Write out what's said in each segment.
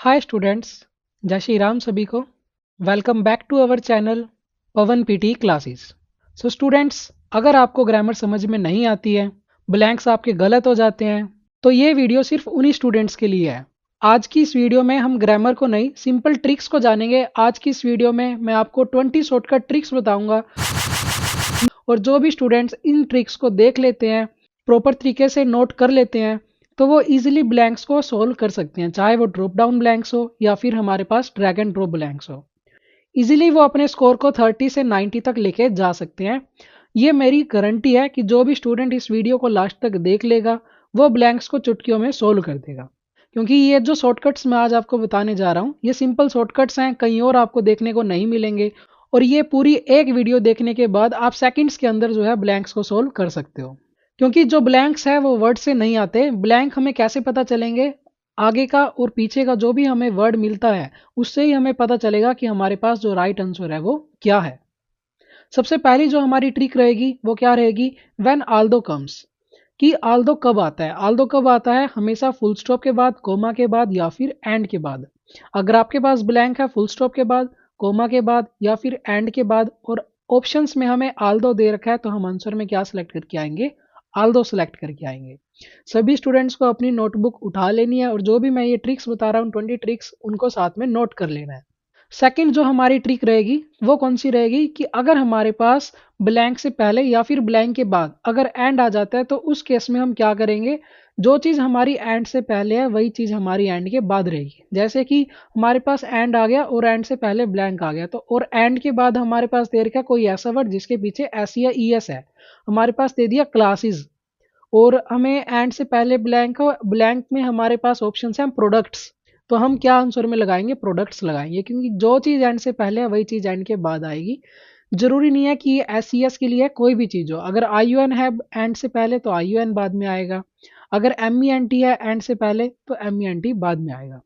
Hi students, जय श्री राम सभी को। Welcome back to our channel Pawan PT classes. So students, अगर आपको ग्रामर समझ में नहीं आती है, ब्लैंक्स आपके गलत हो जाते हैं, तो ये वीडियो सिर्फ उन्हीं स्टूडेंट्स के लिए है। आज की इस वीडियो में हम ग्रामर को नहीं, सिंपल ट्रिक्स को जानेंगे। आज की इस वीडियो में मैं आपको 20 शॉर्टकट ट्रिक्स बताऊंगा, और जो भी स्टूडेंट्स इन ट्रिक्स को देख लेते हैं, प्रॉपर तरीके से नोट कर लेते हैं, तो वो इजीली ब्लैंक्स को सोल्व कर सकते हैं, चाहे वो ड्रॉप डाउन ब्लैंक्स हो या फिर हमारे पास ड्रैग एंड ड्रॉप ब्लैंक्स हो। इजीली वो अपने स्कोर को 30 से 90 तक लेके जा सकते हैं। ये मेरी गारंटी है कि जो भी स्टूडेंट इस वीडियो को लास्ट तक देख लेगा, वो ब्लैंक्स को चुटकियों में सोल्व कर देगा। क्योंकि ये जो शॉर्टकट्स मैं आज आपको बताने जा रहा हूँ, ये सिंपल शॉर्टकट्स हैं, कहीं और आपको देखने को नहीं मिलेंगे। और ये पूरी एक वीडियो देखने के बाद आप सेकंड्स के अंदर जो है ब्लैंक्स को सोल्व कर सकते हो। क्योंकि जो ब्लैंक्स है वो वर्ड से नहीं आते। ब्लैंक हमें कैसे पता चलेंगे? आगे का और पीछे का जो भी हमें वर्ड मिलता है, उससे ही हमें पता चलेगा कि हमारे पास जो राइट आंसर है वो क्या है। सबसे पहली जो हमारी ट्रिक रहेगी वो क्या रहेगी? व्हेन आल्दो कम्स, कि आल्दो कब आता है। आल्दो कब आता है? हमेशा फुल स्टॉप के बाद, कोमा के बाद या फिर एंड के बाद। अगर आपके पास ब्लैंक है फुल स्टॉप के बाद, कोमा के बाद या फिर एंड के बाद, और ऑप्शंस में हमें आल्दो दे रखा है, तो हम आंसर में क्या सिलेक्ट करके आएंगे? आल्दो सेलेक्ट करके आएंगे। सभी स्टूडेंट्स को अपनी नोटबुक उठा लेनी है, और जो भी मैं ये ट्रिक्स बता रहा हूँ 20 ट्रिक्स, उनको साथ में नोट कर लेना है। सेकंड जो हमारी ट्रिक रहेगी वो कौन सी रहेगी? कि अगर हमारे पास ब्लैंक से पहले या फिर ब्लैंक के बाद अगर एंड आ जाता है, तो उस केस में हम क्या करेंगे? जो चीज़ हमारी एंड से पहले है वही चीज़ हमारी एंड के बाद रहेगी। जैसे कि हमारे पास एंड आ गया और एंड से पहले ब्लैंक आ गया, तो और एंड के बाद हमारे पास दे रखा कोई ऐसा वर्ड जिसके पीछे एस या ई एस है। हमारे पास दे दिया क्लासेस, और हमें एंड से पहले ब्लैंक हो, ब्लैंक में हमारे पास ऑप्शन है प्रोडक्ट्स। तो हम क्या आंसर में लगाएंगे? प्रोडक्ट्स लगाएंगे, क्योंकि जो चीज़ एंड से पहले है वही चीज़ एंड के बाद आएगी। जरूरी नहीं है कि ये एस सी एस के लिए कोई भी चीज़ हो। अगर आई यू एन है एंड से पहले, तो आई यू एन बाद में आएगा। अगर एम ई एन टी है एंड से पहले, तो एम ई एन टी बाद में आएगा।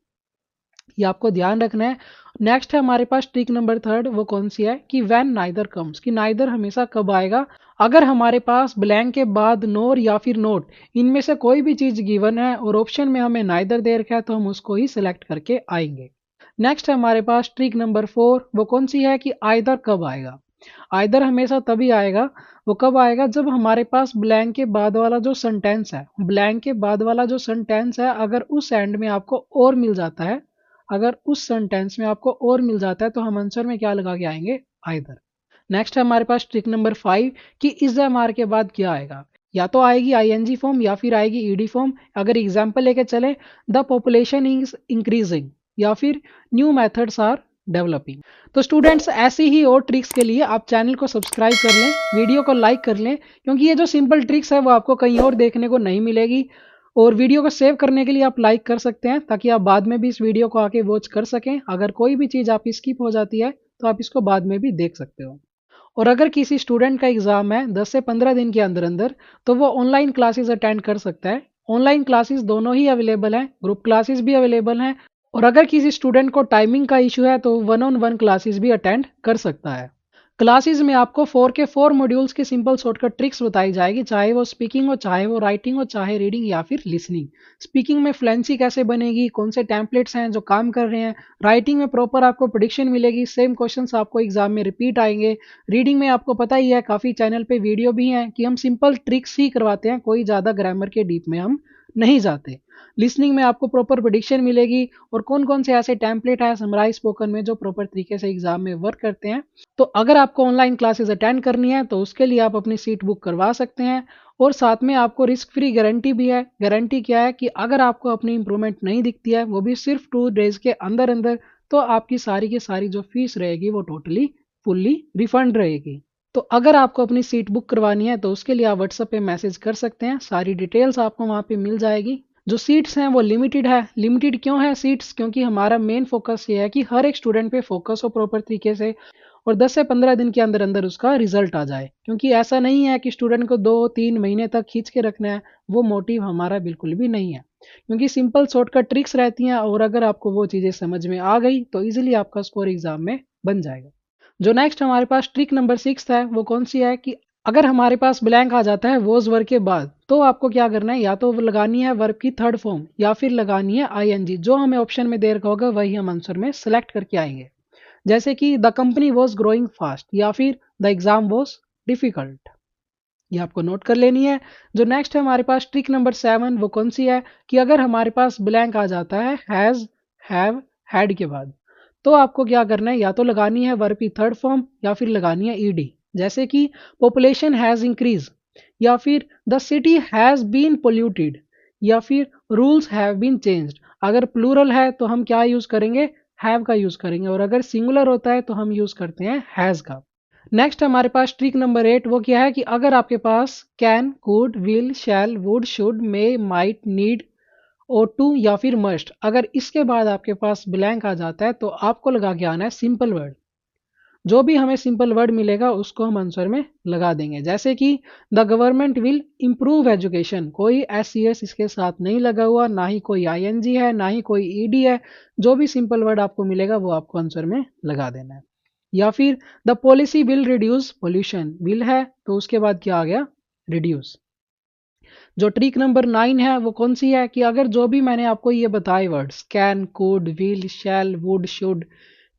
ये आपको ध्यान रखना है। नेक्स्ट है हमारे पास ट्रिक नंबर थर्ड, वो कौन सी है? कि व्हेन नाइदर कम्स, कि नाइदर हमेशा कब आएगा? अगर हमारे पास ब्लैंक के बाद नोर या फिर नोट, इनमें से कोई भी चीज गिवन है और ऑप्शन में हमें नाइदर दे रखा है, तो हम उसको ही सिलेक्ट करके आएंगे। नेक्स्ट है हमारे पास ट्रिक नंबर फोर, वो कौन सी है? कि आइदर कब आएगा। आइदर हमेशा तभी आएगा। वो कब आएगा? जब हमारे पास ब्लैंक के बाद वाला जो सेंटेंस है, ब्लैंक के बाद वाला जो सेंटेंस है, अगर उस एंड में आपको और मिल जाता है, अगर उस सेंटेंस में आपको और मिल जाता है, तो हम आंसर में क्या लगा के आएंगे? आइदर। नेक्स्ट है हमारे पास ट्रिक नंबर फाइव, कि इज एम आर के बाद क्या आएगा। या तो आएगी आईएनजी फॉर्म या फिर आएगी ईडी फॉर्म। अगर एग्जाम्पल लेके चले, द पॉपुलेशन इज इंक्रीजिंग, या फिर न्यू मेथड्स आर डेवलपिंग। तो स्टूडेंट्स, ऐसी ही और ट्रिक्स के लिए आप चैनल को सब्सक्राइब कर लें, वीडियो को लाइक कर लें, क्योंकि ये जो सिंपल ट्रिक्स है वो आपको कहीं और देखने को नहीं मिलेगी। और वीडियो को सेव करने के लिए आप लाइक कर सकते हैं, ताकि आप बाद में भी इस वीडियो को आके वॉच कर सकें। अगर कोई भी चीज़ आपकी स्किप हो जाती है, तो आप इसको बाद में भी देख सकते हो। और अगर किसी स्टूडेंट का एग्जाम है 10 से 15 दिन के अंदर अंदर, तो वो ऑनलाइन क्लासेस अटेंड कर सकता है। ऑनलाइन क्लासेस दोनों ही अवेलेबल हैं, ग्रुप क्लासेस भी अवेलेबल हैं। और अगर किसी स्टूडेंट को टाइमिंग का इशू है, तो वन ऑन वन क्लासेस भी अटेंड कर सकता है। क्लासेस में आपको 4 के 4 मॉड्यूल्स की सिंपल शॉर्टकट ट्रिक्स बताई जाएगी, चाहे वो स्पीकिंग हो, चाहे वो राइटिंग हो, चाहे रीडिंग या फिर लिसनिंग। स्पीकिंग में फ्लुएंसी कैसे बनेगी, कौन से टेम्पलेट्स हैं जो काम कर रहे हैं। राइटिंग में प्रॉपर आपको प्रेडिक्शन मिलेगी, सेम क्वेश्चंस आपको एग्जाम में रिपीट आएंगे। रीडिंग में आपको पता ही है, काफ़ी चैनल पे वीडियो भी हैं कि हम सिंपल ट्रिक्स ही करवाते हैं, कोई ज़्यादा ग्रामर के डीप में हम नहीं जाते। लिसनिंग में आपको प्रॉपर प्रेडिक्शन मिलेगी, और कौन कौन से ऐसे टेम्पलेट है समराइज स्पोकन में जो प्रॉपर तरीके से एग्जाम में वर्क करते हैं। तो अगर आपको ऑनलाइन क्लासेस अटेंड करनी है, तो उसके लिए आप अपनी सीट बुक करवा सकते हैं। और साथ में आपको रिस्क फ्री गारंटी भी है। गारंटी क्या है? कि अगर आपको अपनी इंप्रूवमेंट नहीं दिखती है, वो भी सिर्फ 2 डेज के अंदर अंदर, तो आपकी सारी की सारी जो फीस रहेगी वो टोटली फुल्ली रिफंड रहेगी। तो अगर आपको अपनी सीट बुक करवानी है, तो उसके लिए आप व्हाट्सएप पे मैसेज कर सकते हैं, सारी डिटेल्स आपको वहाँ पे मिल जाएगी। जो सीट्स हैं वो लिमिटेड है। लिमिटेड क्यों है सीट्स? क्योंकि हमारा मेन फोकस ये है कि हर एक स्टूडेंट पे फोकस हो प्रॉपर तरीके से, और 10 से 15 दिन के अंदर अंदर उसका रिजल्ट आ जाए। क्योंकि ऐसा नहीं है कि स्टूडेंट को 2-3 महीने तक खींच के रखना है, वो मोटिव हमारा बिल्कुल भी नहीं है। क्योंकि सिंपल शॉर्टकट ट्रिक्स रहती हैं, और अगर आपको वो चीज़ें समझ में आ गई, तो ईजिली आपका स्कोर एग्जाम में बन जाएगा। जो नेक्स्ट हमारे पास ट्रिक नंबर 6 है, वो कौन सी है? कि अगर हमारे पास ब्लैंक आ जाता है वोज वर्ब के बाद तो आपको क्या करना है, या तो लगानी है वर्ब की थर्ड फॉर्म या फिर लगानी है आईएनजी। जो हमें ऑप्शन में दे रखा होगा वही हम आंसर में सिलेक्ट करके आएंगे। जैसे कि the company was growing fast या फिर द एग्जाम वॉज डिफिकल्ट। ये आपको नोट कर लेनी है। जो नेक्स्ट है हमारे पास ट्रिक नंबर 7, वो कौन सी है कि अगर हमारे पास ब्लैंक आ जाता है हैज, हैव, हैड के बाद तो आपको क्या करना है, या तो लगानी है वर्ब की थर्ड फॉर्म या फिर लगानी है ईडी। जैसे कि पॉपुलेशन हैज इंक्रीज या फिर the city has been polluted या फिर रूल्स हैव बीन चेंज्ड। अगर प्लूरल है तो हम क्या यूज करेंगे, हैव का यूज करेंगे, और अगर सिंगुलर होता है तो हम यूज करते हैं हैज का। नेक्स्ट हमारे पास ट्रिक नंबर 8, वो क्या है कि अगर आपके पास can, could, will, shall, would, should, may, might, need, ought to या फिर मस्ट, अगर इसके बाद आपके पास ब्लैंक आ जाता है तो आपको लगा के आना है सिंपल वर्ड। जो भी हमें सिंपल वर्ड मिलेगा उसको हम आंसर में लगा देंगे। जैसे कि the government will improve education, कोई एस सी एस इसके साथ नहीं लगा हुआ, ना ही कोई आईएनजी है, ना ही कोई ईडी है। जो भी सिंपल वर्ड आपको मिलेगा वो आपको आंसर में लगा देना है। या फिर the policy will reduce pollution, will है तो उसके बाद क्या आ गया, रिड्यूस। जो ट्रिक नंबर 9 है वो कौन सी है कि अगर जो भी मैंने आपको ये बताए words can, could, will, shall, would, should,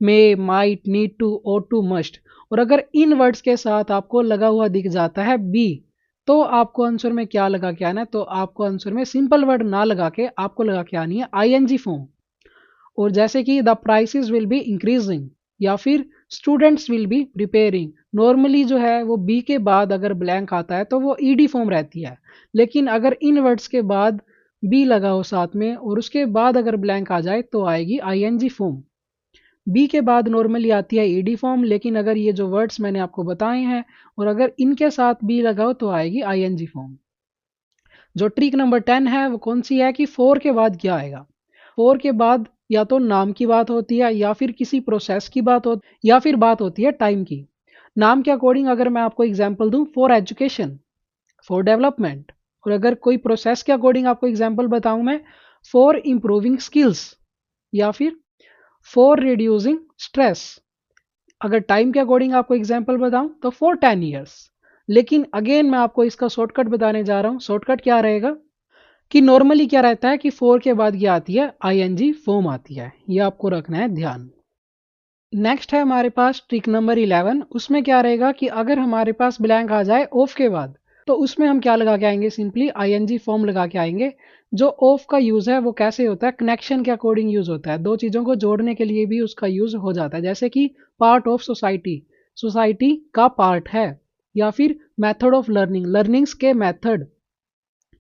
may, might, need to, ought to, must, और अगर इन वर्ड्स के साथ आपको लगा हुआ दिख जाता है बी तो आपको आंसर में क्या लगा के आना है, तो आपको आंसर में सिंपल वर्ड ना लगा के आपको लगा के आनी है आईएनजी फॉर्म। और जैसे कि the prices will be increasing या फिर students will be preparing, normally जो है वो बी के बाद अगर ब्लैंक आता है तो वो ईडी फॉर्म रहती है, लेकिन अगर इन वर्ड्स के बाद बी लगा हो साथ में और उसके बाद अगर ब्लैंक आ जाए तो आएगी आईएनजी फॉर्म। बी के बाद नॉर्मली आती है ईडी फॉर्म, लेकिन अगर ये जो वर्ड्स मैंने आपको बताए हैं और अगर इनके साथ बी लगाओ तो आएगी आईएनजी फॉर्म। जो ट्रिक नंबर 10 है वो कौन सी है कि फोर के बाद क्या आएगा। फोर के बाद या तो नाम की बात होती है या फिर किसी प्रोसेस की बात हो या फिर बात होती है टाइम की। नाम के अकॉर्डिंग अगर मैं आपको एग्जांपल दूं, फॉर एजुकेशन, फॉर डेवलपमेंट, और अगर कोई प्रोसेस के अकॉर्डिंग आपको एग्जांपल बताऊं मैं, फॉर इंप्रूविंग स्किल्स या फिर फॉर रिड्यूसिंग स्ट्रेस। अगर टाइम के अकॉर्डिंग आपको एग्जांपल बताऊं तो फॉर 10 ईयर्स। लेकिन अगेन मैं आपको इसका शॉर्टकट बताने जा रहा हूं। शॉर्टकट क्या रहेगा कि नॉर्मली क्या रहता है कि फोर के बाद क्या आती है, आईएनजी फॉर्म आती है। ये आपको रखना है ध्यान। नेक्स्ट है हमारे पास ट्रिक नंबर 11। उसमें क्या रहेगा कि अगर हमारे पास ब्लैंक आ जाए ऑफ के बाद तो उसमें हम क्या लगा के आएंगे, सिंपली आईएनजी फॉर्म लगा के आएंगे। जो ऑफ का यूज है वो कैसे होता है, कनेक्शन के अकॉर्डिंग यूज होता है, दो चीजों को जोड़ने के लिए भी उसका यूज हो जाता है। जैसे कि पार्ट ऑफ सोसाइटी, सोसाइटी का पार्ट है, या फिर मेथड ऑफ लर्निंग, लर्निंग्स के मेथड,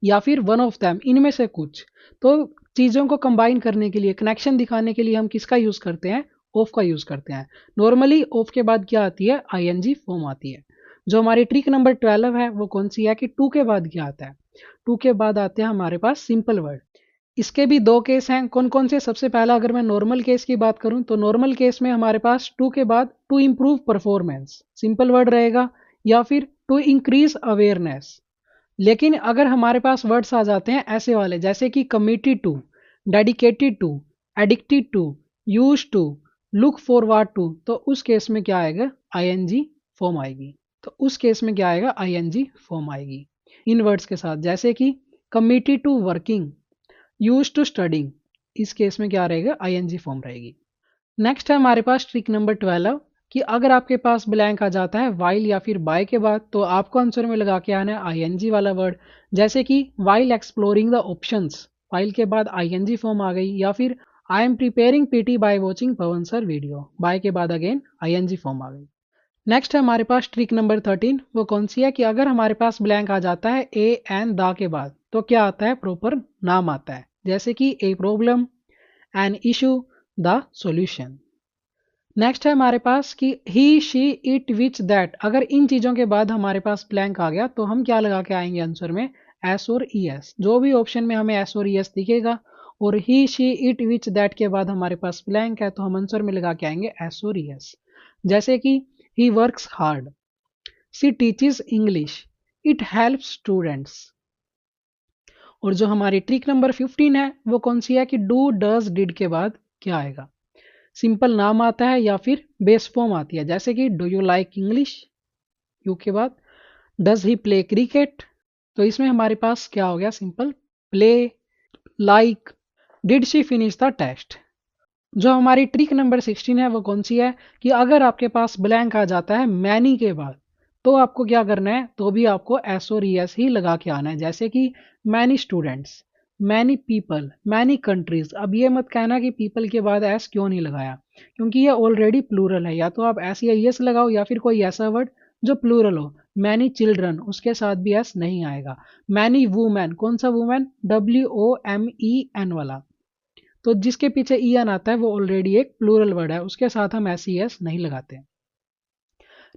या फिर वन ऑफ दैम, इनमें से कुछ। तो चीज़ों को कंबाइन करने के लिए, कनेक्शन दिखाने के लिए हम किसका यूज़ करते हैं, ऑफ का यूज़ करते हैं। नॉर्मली ऑफ के बाद क्या आती है, आईएनजी फॉर्म आती है। जो हमारी ट्रिक नंबर 12 है वो कौन सी है कि टू के बाद क्या आता है। टू के बाद आते हैं हमारे पास सिंपल वर्ड। इसके भी दो केस हैं। कौन कौन से, सबसे पहला अगर मैं नॉर्मल केस की बात करूं तो नॉर्मल केस में हमारे पास टू के बाद to improve performance simple word रहेगा, या फिर टू इंक्रीज अवेयरनेस। लेकिन अगर हमारे पास वर्ड्स आ जाते हैं ऐसे वाले जैसे कि committed to, dedicated to, addicted to, use to, look forward to, तो उस केस में क्या आएगा, आईएनजी फॉर्म आएगी। तो उस केस में क्या आएगा, आईएनजी फॉर्म आएगी इन वर्ड्स के साथ। जैसे कि committed to working, use to studying, इस केस में क्या रहेगा, आईएनजी फॉर्म रहेगी। नेक्स्ट है हमारे पास ट्रिक नंबर 12 कि अगर आपके पास ब्लैंक आ जाता है वाइल या फिर बाय के बाद तो आपको आंसर में लगा के आना है आईएनजी वाला वर्ड। जैसे कि while exploring the options, while के बाद आईएनजी फॉर्म आ गई, या फिर I am preparing PT by watching Pawan sir video, by के बाद अगेन आईएनजी फॉर्म आ गई। नेक्स्ट है हमारे पास ट्रिक नंबर 13, वो कौन सी है कि अगर हमारे पास ब्लैंक आ जाता है ए एंड द के बाद तो क्या आता है, प्रॉपर नाम आता है। जैसे कि a problem, an issue, the solution. Next है हमारे पास कि ही, शी, इट, विच, दैट। अगर इन चीज़ों के बाद हमारे पास ब्लैंक आ गया तो हम क्या लगा के आएंगे आंसर में, एस और ई एस। जो भी ऑप्शन में हमें एस और ई एस दिखेगा और ही, शी, इट, विच, दैट के बाद हमारे पास ब्लैंक है तो हम आंसर में लगा के आएंगे एस और ई एस। जैसे कि he works hard, she teaches English, it help students. और जो हमारी ट्रिक नंबर 15 है वो कौन सी है कि डू, डज, डिड के बाद क्या आएगा, सिंपल नाम आता है या फिर बेस फॉर्म आती है। जैसे कि do you like English, you के बाद डज ही प्ले क्रिकेट, तो इसमें हमारे पास क्या हो गया, simple play, like, did she finish the test. जो हमारी ट्रिक नंबर 16 है वो कौन सी है कि अगर आपके पास ब्लैंक आ जाता है मैनी के बाद, तो आपको क्या करना है, तो भी आपको एस और एस ही लगा के आना है। जैसे कि many students, many people, many countries. अब ये मत कहना कि पीपल के बाद एस क्यों नहीं लगाया, क्योंकि ये ऑलरेडी प्लूरल है। या तो आप एस या एस लगाओ या फिर कोई ऐसा वर्ड जो प्लूरल हो। मैनी चिल्ड्रन, उसके साथ भी एस नहीं आएगा। मैनी वुमेन, कौन सा वुमेन, WOMEN वाला, तो जिसके पीछे ईएन आता है वो ऑलरेडी एक प्लूरल वर्ड है, उसके साथ हम एस ई एस नहीं लगाते।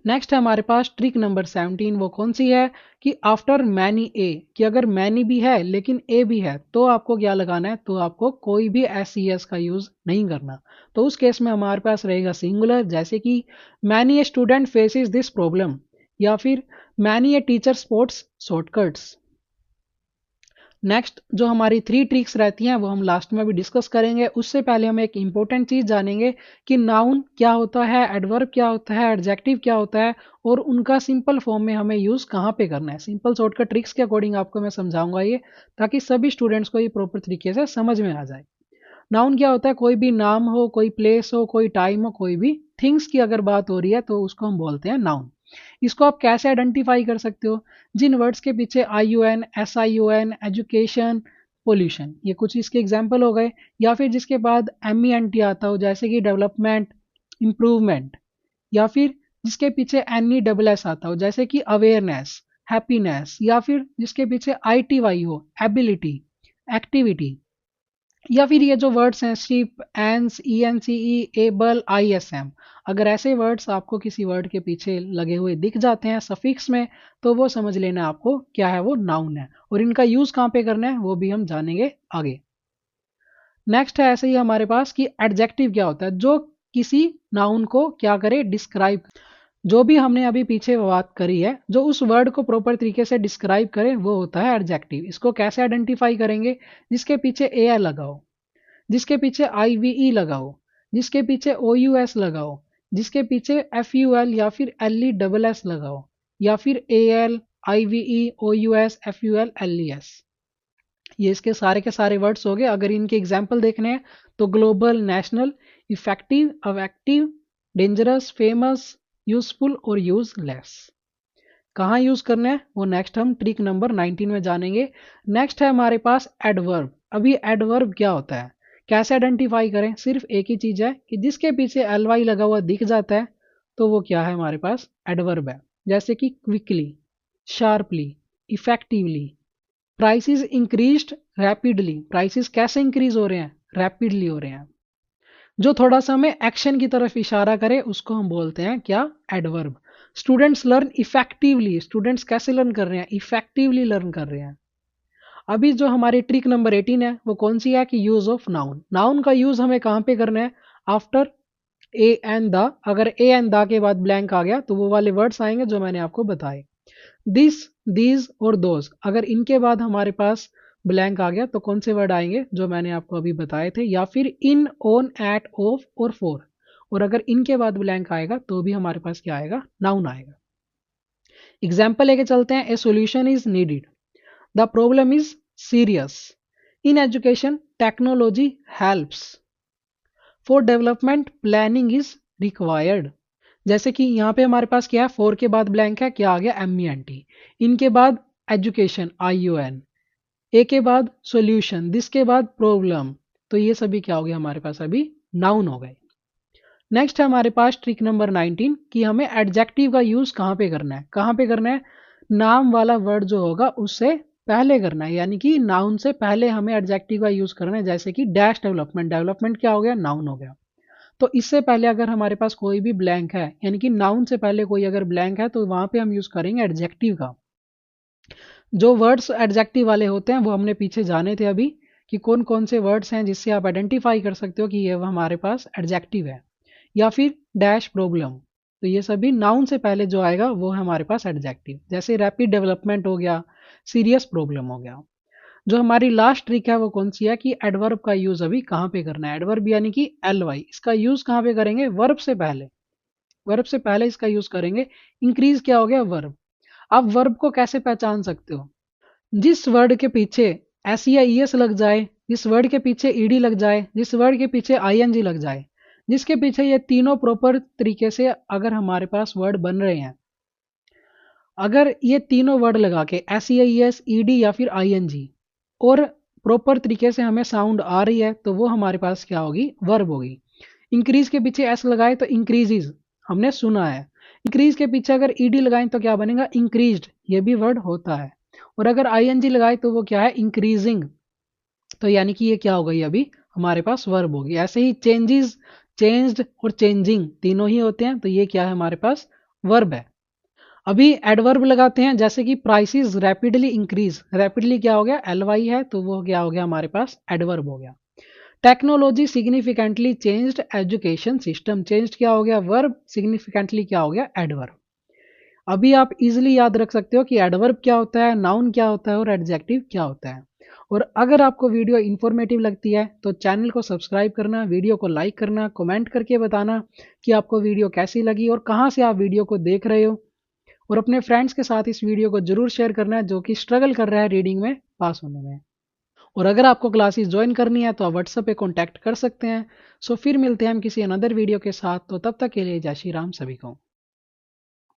नेक्स्ट है हमारे पास ट्रिक नंबर 17, वो कौन सी है कि आफ्टर मैनी ए, कि अगर मैनी भी है लेकिन ए भी है तो आपको क्या लगाना है, तो आपको कोई भी एस ई एस का यूज नहीं करना। तो उस केस में हमारे पास रहेगा सिंगुलर, जैसे कि many a student faces this problem, या फिर many a teacher spots shortcuts. Next जो हमारी 3 ट्रिक्स रहती हैं वो हम लास्ट में भी डिस्कस करेंगे। उससे पहले हम एक इंपॉर्टेंट चीज़ जानेंगे कि नाउन क्या होता है, एडवर्ब क्या होता है, एडजेक्टिव क्या होता है, और उनका सिंपल फॉर्म में हमें यूज़ कहाँ पे करना है। सिंपल शॉर्टकट ट्रिक्स के अकॉर्डिंग आपको मैं समझाऊंगा ये, ताकि सभी स्टूडेंट्स को ये प्रॉपर तरीके से समझ में आ जाए। नाउन क्या होता है, कोई भी नाम हो, कोई प्लेस हो, कोई टाइम हो, कोई भी थिंग्स की अगर बात हो रही है तो उसको हम बोलते हैं नाउन। इसको आप कैसे आइडेंटिफाई कर सकते हो, जिन वर्ड्स के पीछे IUN, SION, एजुकेशन, पोल्यूशन, ये कुछ इसके एग्जाम्पल हो गए। या फिर जिसके बाद MENT आता हो, जैसे कि डेवलपमेंट, इम्प्रूवमेंट। या फिर जिसके पीछे NESS आता हो, जैसे कि अवेयरनेस, हैप्पीनेस। या फिर जिसके पीछे ITY हो, एबिलिटी, एक्टिविटी। या फिर ये जो वर्ड्स हैं शिप, एंस, ENCE, एबल, ISM, अगर ऐसे वर्ड्स आपको किसी वर्ड के पीछे लगे हुए दिख जाते हैं सफिक्स में, तो वो समझ लेना आपको क्या है, वो नाउन है। और इनका यूज कहाँ पे करना है वो भी हम जानेंगे आगे। नेक्स्ट है ऐसे ही हमारे पास कि एडजेक्टिव क्या होता है, जो किसी नाउन को क्या करे, डिस्क्राइब। जो भी हमने अभी पीछे बात करी है, जो उस वर्ड को प्रॉपर तरीके से डिस्क्राइब करे वो होता है एडजेक्टिव। इसको कैसे आइडेंटिफाई करेंगे, जिसके पीछे AI लगाओ, जिसके पीछे IVE लगाओ, जिसके पीछे OUS लगाओ, जिसके पीछे FUL या फिर LESS लगाओ, या फिर AL, IVE, OUS, FUL, LES। ये इसके सारे के सारे वर्ड्स हो गए। अगर इनके एग्जाम्पल देखने हैं तो global, national, effective, affective, dangerous, famous, useful और यूजलेस। कहाँ यूज करना है वो नेक्स्ट हम ट्रिक नंबर 19 में जानेंगे। नेक्स्ट है हमारे पास एडवर्ब। अभी एडवर्ब क्या होता है, कैसे आइडेंटिफाई करें, सिर्फ एक ही चीज है कि जिसके पीछे LY लगा हुआ दिख जाता है तो वो क्या है, हमारे पास एडवर्ब है। जैसे कि quickly, sharply, effectively, prices increased rapidly. Prices कैसे इंक्रीज हो रहे हैं, रैपिडली हो रहे हैं। जो थोड़ा सा हमें एक्शन की तरफ इशारा करे उसको हम बोलते हैं क्या, adverb. Students learn effectively, students कैसे लर्न कर रहे हैं, इफेक्टिवली लर्न कर रहे हैं। अभी जो हमारी ट्रिक नंबर 18 है वो कौन सी है कि यूज ऑफ नाउन। नाउन का यूज हमें कहाँ पे करना है, आफ्टर ए एंड द। अगर ए एंड द के बाद ब्लैंक आ गया तो वो वाले वर्ड्स आएंगे जो मैंने आपको बताए, दिस, दीज और दोज। अगर इनके बाद हमारे पास ब्लैंक आ गया तो कौन से वर्ड आएंगे जो मैंने आपको अभी बताए थे, या फिर इन, ऑन, एट, ऑफ और फॉर। और अगर इनके बाद ब्लैंक आएगा तो भी हमारे पास क्या आएगा, नाउन आएगा। एग्जाम्पल लेके चलते हैं, a solution is needed, the problem is serious, in education technology helps, for development planning is required. जैसे कि यहाँ पे हमारे पास क्या है, फोर के बाद ब्लैंक है, क्या आ गया, MENT। इनके बाद एजुकेशन, ION, ए के बाद सॉल्यूशन, दिस के बाद प्रॉब्लम। तो ये सभी क्या हो गया हमारे पास, अभी नाउन हो गए। नेक्स्ट है हमारे पास ट्रिक नंबर 19 कि हमें एडजेक्टिव का यूज कहाँ पे करना है, कहाँ पे करना है, नाम वाला वर्ड जो होगा उससे पहले करना है। यानी कि नाउन से पहले हमें एडजेक्टिव का यूज करना है। जैसे कि डैश डेवलपमेंट, डेवलपमेंट क्या हो गया, नाउन हो गया। तो इससे पहले अगर हमारे पास कोई भी ब्लैंक है, यानी कि नाउन से पहले कोई अगर ब्लैंक है, तो वहां पे हम यूज करेंगे एडजेक्टिव का। जो वर्ड्स एडजेक्टिव वाले होते हैं वो हमने पीछे जाने थे अभी, कि कौन कौन से वर्ड्स हैं जिससे आप आइडेंटिफाई कर सकते हो कि ये हमारे पास एडजेक्टिव है। या फिर डैश प्रॉब्लम, तो ये सभी नाउन से पहले जो आएगा वो है हमारे पास एडजेक्टिव। जैसे रैपिड डेवलपमेंट हो गया, सीरियस प्रॉब्लम हो गया। जो हमारी लास्ट ट्रिक है वो कौन सी है कि एडवर्ब का यूज अभी कहाँ पे करना है। एडवर्ब यानी कि LY, इसका यूज कहाँ पे करेंगे, वर्ब से पहले। वर्ब से पहले इसका यूज करेंगे। इंक्रीज क्या हो गया, वर्ब। आप वर्ब को कैसे पहचान सकते हो? जिस वर्ड के पीछे एस या ई एस लग जाए, जिस वर्ड के पीछे ईडी लग जाए, जिस वर्ड के पीछे आईएनजी लग जाए, जिसके पीछे ये तीनों प्रॉपर तरीके से अगर हमारे पास वर्ड बन रहे हैं, अगर ये तीनों वर्ड लगा के एस या ई एस, ईडी या फिर आईएनजी और प्रॉपर तरीके से हमें साउंड आ रही है, तो वो हमारे पास क्या होगी? वर्ब होगी। इंक्रीज के पीछे एस लगाए तो इंक्रीजेज, हमने सुना है। इंक्रीज के पीछे अगर ईडी लगाएं तो क्या बनेगा? इंक्रीज्ड, ये भी वर्ड होता है। और अगर आईएनजी लगाए तो वो क्या है? इंक्रीजिंग। तो यानी कि ये क्या हो गई? अभी हमारे पास वर्ब होगी। ऐसे ही चेंजेस, चेंज्ड और चेंजिंग तीनों ही होते हैं, तो ये क्या है? हमारे पास वर्ब है। अभी एडवर्ब लगाते हैं, जैसे कि प्राइसेस रैपिडली इंक्रीज। रैपिडली क्या हो गया? एल वाई है, तो वो क्या हो गया? हमारे पास एडवर्ब हो गया। Technology significantly changed education system. Changed क्या हो गया? वर्ब। सिग्निफिकेंटली क्या हो गया? एडवर्ब। अभी आप इजीली याद रख सकते हो कि एडवर्ब क्या होता है, नाउन क्या होता है और एडजेक्टिव क्या होता है। और अगर आपको वीडियो इन्फॉर्मेटिव लगती है तो चैनल को सब्सक्राइब करना, वीडियो को लाइक करना, कमेंट करके बताना कि आपको वीडियो कैसी लगी और कहाँ से आप वीडियो को देख रहे हो। और अपने फ्रेंड्स के साथ इस वीडियो को जरूर शेयर करना है जो कि स्ट्रगल कर रहा है रीडिंग में पास होने में। और अगर आपको क्लासेस ज्वाइन करनी है तो आप व्हाट्सएप पे कॉन्टैक्ट कर सकते हैं। सो फिर मिलते हैं हम किसी अनदर वीडियो के साथ। तो तब तक के लिए जय श्री राम सभी को।